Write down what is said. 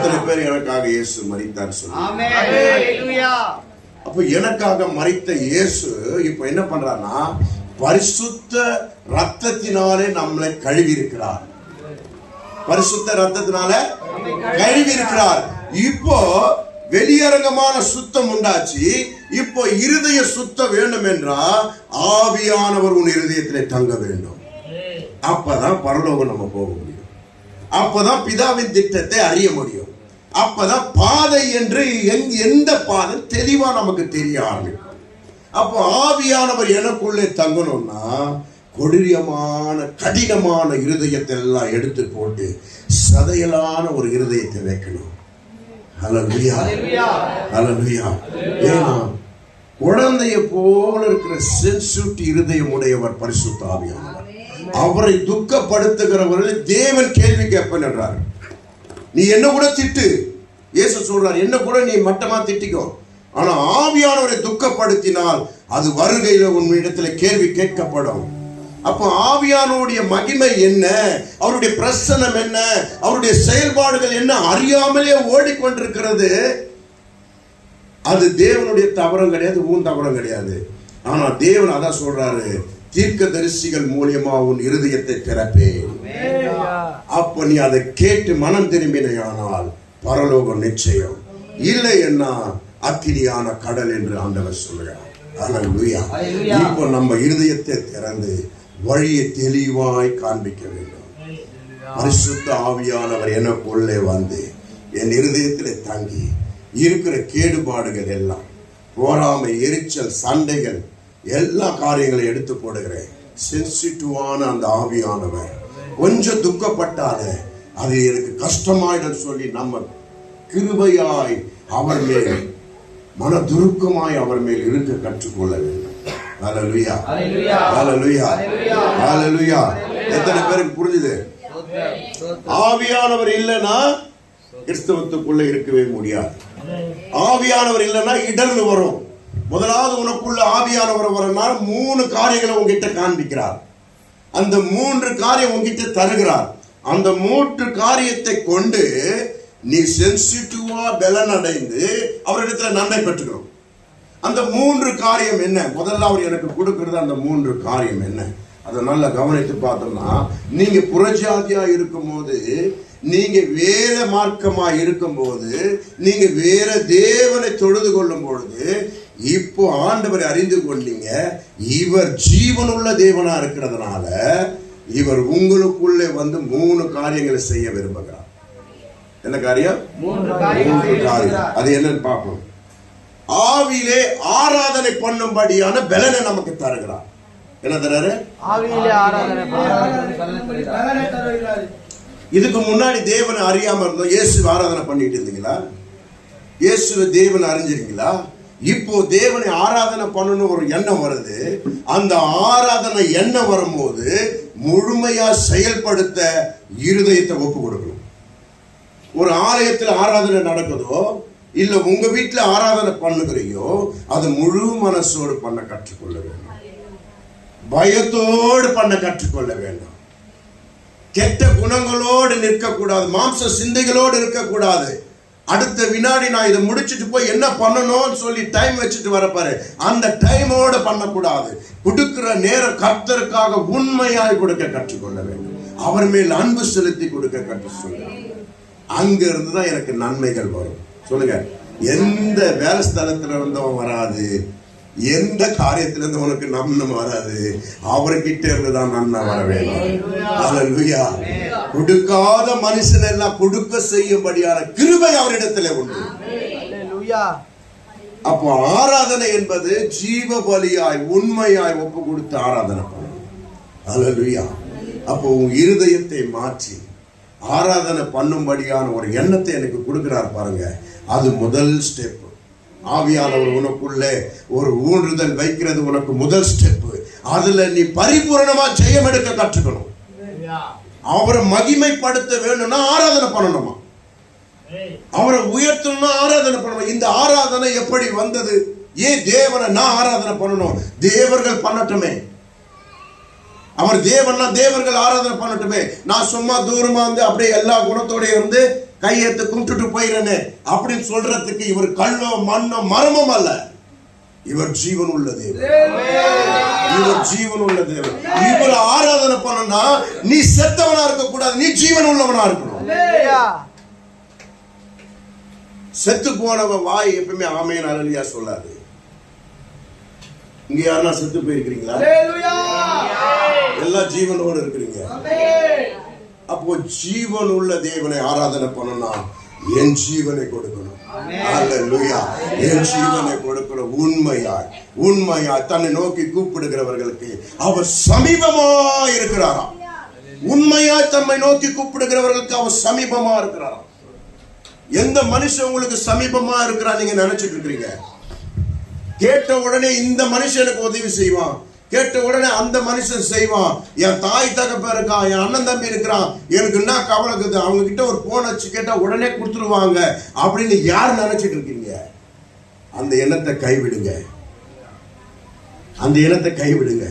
எத்தனை பேர் எனக்காக இயேசு மரித்தார் சொல்லுங்க. அப்ப எனக்காக மரித்த இயேசு இப்ப என்ன பண்றாருன்னா பரிசுத்த ரத்தத்தினாலே நம்மளை கழுவி இருக்கிறார். பரிசுத்த ரத்தத்தினால கழுவி இருக்கிறார். இப்போ வெளியரங்கமான சுத்தம் உண்டாச்சு. இப்போ இருதய சுத்தம் வேண்டும் என்றால் ஆவியானவர் உன் இருதயத்திலே தங்க வேண்டும். அப்பதான் பரலோகம் நம்ம போக முடியும். அப்பதான் பிதாவின் திட்டத்தை அறிய முடியும். அப்பதான் பாதை என்று எந்த பாதை தெளிவா நமக்கு தெரிய ஆரம்பிக்கும். அப்போ ஆவியானவர் எனக்குள்ளே தங்கணும்னா கொடியமான கடினமான இருதயத்தை எல்லாம் எடுத்து போட்டு சதையலான ஒரு இருதயத்தை வைக்கணும். ஹல்லேலூயா, ஹல்லேலூயா. ஏன்னா குழந்தைய போல இருக்கிற சென்சிட்டிவ் இருதயம் உடையவர் பரிசுத்த ஆவியானவர். அவரை துக்கப்படுத்துகிறவர்கள் தேவன் கேள்வி கேட்பேன் என்றார். நீ என்ன கூட திட்டு, இயேசு சொல்றார், என்ன கூட நீ மட்டமா திட்டிக்கோ, ஆனா ஆவியானவரை துக்கப்படுத்தினால் அது வருகையில உன்னிடத்துல கேள்வி கேட்கப்படும். அப்போ ஆவியானவருடைய மகிமை என்ன, அவருடைய பிரசன்னம் என்ன, அவருடைய செயல்பாடுகள் என்ன அறியாமலே ஓடிக்கொண்டிருக்கிறது. அது தேவனுடைய தவறும் கிடையாது, உன் தவறும் கிடையாது. ஆனா தேவன் அதான் சொல்றாரு, தீர்க்கதரிசிகள் மூலியமா உன் இருதயத்தை திறப்பேன். அப்ப நீ அதை கேட்டு மனம் திரும்பினால் பரலோகம் நிச்சயம். இல்லை என்ன அக்கினியான கடல் என்று ஆண்டவர் சொல்கிறார். ஹல்லேலூயா. இப்போ நம்ம இருதயத்தை திறந்து வழியை தெளிவாய் காண்பிக்க வேண்டும். பரிசுத்த ஆவியானவர் எனக்குள்ளே வந்து என் இருதயத்திலே தங்கி இருக்கிற கேடுபாடுகள் எல்லாம், போராமை, எரிச்சல், சண்டைகள், எல்லா காரியங்களையும் எடுத்து போடுகிறேன். சென்சிட்டிவான அந்த ஆவியானவர் கொஞ்சம் துக்கப்பட்டால அது எனக்கு கஷ்டமாயிடும் சொல்லி நம்ம கிருபையாய் அவர் மேல், மன துருக்கமாய் அவர் மேல் இருக்க கற்றுக்கொள்ள வேண்டும். ஹல்லேலூயா, ஹல்லேலூயா, ஹல்லேலூயா. எத்தனை பேருக்கு புரிஞ்சுது? ஆவியானவர் இல்லைன்னா கிறிஸ்தவத்துக்குள்ள இருக்கவே முடியாது. ஆவியானவர் இல்லைன்னா இடர்ந்து வரும். முதலாவது உனக்குள்ள ஆவியானவர் வரனால 3 காரியங்களை உங்ககிட்ட காண்பிக்கிறார். அந்த 3 காரியம் உங்ககிட்ட தருகிறார். அந்த 3 காரியத்தை கொண்டு நீ சென்சிட்டிவா பலன் அடைந்து அவரிடத்துல நன்மை பெற்றுக்கணும். அந்த 3 காரியம் என்ன? முதல்ல அவர் எனக்கு கொடுக்கிறது அந்த 3 காரியம் என்ன? அதை நல்லா கவனித்து பார்த்தோம்னா, நீங்க புறஜாதியா இருக்கும் போது, நீங்க வேற மார்க்கமா இருக்கும் போது, நீங்க வேற தேவனை தொழுது கொள்ளும் பொழுது, இப்போ ஆண்டவரை அறிந்து கொண்டீங்க. இவர் ஜீவனுள்ள தேவனா இருக்கிறதுனால இவர் உங்களுக்குள்ளே வந்து 3 காரியங்களை செய்ய விரும்புகிறார். என்ன காரியம்? 3 காரியம். அது என்னன்னு பார்ப்போம். ஆவியிலே ஆராதனை பண்ணும்படியான பலனை நமக்கு தருகிறார். என்ன தராரு? ஆவியிலே ஆராதனை. இதுக்கு முன்னாடி தேவனை அறியாம இருந்தோம். இயேசு ஆராதனை பண்ணிட்டு இருந்தீங்களா? இயேசுவை தேவனை அறிஞ்சிருக்கீங்களா? இப்போ தேவனை ஆராதனை பண்ணணும் ஒரு எண்ணம் வருது. அந்த ஆராதனை எண்ணம் வரும்போது முழுமையா செயல்படுத்த இருதயத்தை ஒப்பு கொடுக்கணும். ஒரு ஆலயத்தில் ஆராதனை நடக்குதோ இல்ல உங்க வீட்டுல ஆராதனை பண்ணுகிறையோ, அது முழு மனசோடு பண்ண கற்றுக்கொள்ள வேண்டும். பயத்தோடு பண்ண கற்றுக்கொள்ள வேண்டும். கெட்ட குணங்களோடு நிற்கக்கூடாது, மாம்ச சிந்தைகளோடு இருக்கக்கூடாது. அடுத்த வினாடி நான் இதை முடிச்சுட்டு போய் என்ன பண்ணணும்னு சொல்லி டைம் வச்சுட்டு வரப்பாரு, அந்த டைமோட பண்ணக்கூடாது. கொடுக்கிற நேரம் கர்த்தருக்காக உண்மையாய் கொடுக்க கற்றுக்கொள்ள வேண்டும். அவர் மேல் அன்பு செலுத்தி கொடுக்க கற்றுக்கொள்ள. அங்க இருந்துதான் எனக்கு நன்மைகள் வரும். சொல்லுங்க, எந்த வேலை ஸ்தலத்துல இருந்தவன் வராது, எந்த காரியத்துல இருந்து உனக்கு நன்மை வராது, அவர்கிட்ட இருந்துதான் நன்மை வர வேண்டும். ஹல்லேலூயா. கொடுக்காத மனுஷன் எல்லாம் கொடுக்க செய்யும்படியான கிருபை அவரிடத்திலே உண்டு. அப்போ ஆராதனை என்பது ஜீவ பலியாய் உண்மையாய் ஒப்பு கொடுத்து ஆராதனை பண்ணணும். ஹல்லேலூயா. அப்போ உன் இருதயத்தை மாற்றி ஆராதனை பண்ணும்படியான ஒரு எண்ணத்தை எனக்கு கொடுக்கிறார் பாருங்க. அது முதல் ஸ்டெப். ஆவியானவர் உனக்குள்ளே ஒரு ஊன்றுதல் வைக்கிறது உனக்கு முதல் ஸ்டெப். அதுல நீ பரிபூரணமா ஜெயம் எடுக்க கற்றுக்கணும். அவரை மகிமைப்படுத்த வேணும்னா ஆராதனை பண்ணணுமா? அவரை உயர்த்தணும்னா ஆராதனை பண்ணணும். இந்த ஆராதனை எப்படி வந்தது? ஏன் தேவனை நான் ஆராதனை பண்ணணும்? தேவர்கள் பண்ணட்டுமே. அவர் தேவன்னா தேவர்கள் ஆராதனை பண்ணட்டுமே. நான் சும்மா தூரமா வந்து அப்படியே எல்லா குணத்தோட இருந்து கையெழுத்து கும்பிட்டுட்டு போயிடனே அப்படின்னு சொல்றதுக்கு இவர் கல்லோ மண்ணோ மரமும் அல்ல. இவர் ஜீவன் உள்ள தேவன். இவர் ஜீவன் உள்ள தேவன். இவர் ஆராதனை பண்ணா நீ செத்தவனா இருக்க கூடாது, நீ ஜீவன் உள்ளவனா இருக்கணும். செத்து போனவன் வாய் எப்பவுமே ஆமென் அல்லேலூயா சொல்லாது. இங்க யாரா செத்து போயிருக்கீங்களா? எல்லாம் ஜீவனோடு இருக்கிறீங்க. அப்போ ஜீவன் உள்ள தேவனை ஆராதனை பண்ணணும்னா என் ஜீவனை கொடுக்கணும். அல்லேலூயா. என் ஜீவனை கொடுக்கணும். உண்மையாய் தன்னை நோக்கி கூப்பிடுகிறவர்களுக்கு அவர் சமீபமா இருக்கிறாராம். உண்மையாய் தம்மை நோக்கி கூப்பிடுகிறவர்களுக்கு அவர் சமீபமா இருக்கிறாராம். எந்த மனுஷன் உங்களுக்கு சமீபமா இருக்கிறா நீங்க நினைச்சிட்டு இருக்கிறீங்க? கேட்ட உடனே இந்த மனுஷனுக்கு உதவி செய்வான், கேட்ட உடனே அந்த மனுஷன் செய்வான், என் தாய் தகப்ப இருக்கான், என் அண்ணன் தம்பி இருக்கிறான், எனக்கு என்ன கவலை இருக்குது, அவங்க கிட்ட ஒரு போன் வச்சு கேட்டா உடனே கொடுத்துருவாங்க அப்படின்னு யார் நினைச்சிட்டு இருக்கீங்க? அந்த எண்ணத்தை கைவிடுங்க. அந்த எண்ணத்தை கைவிடுங்க.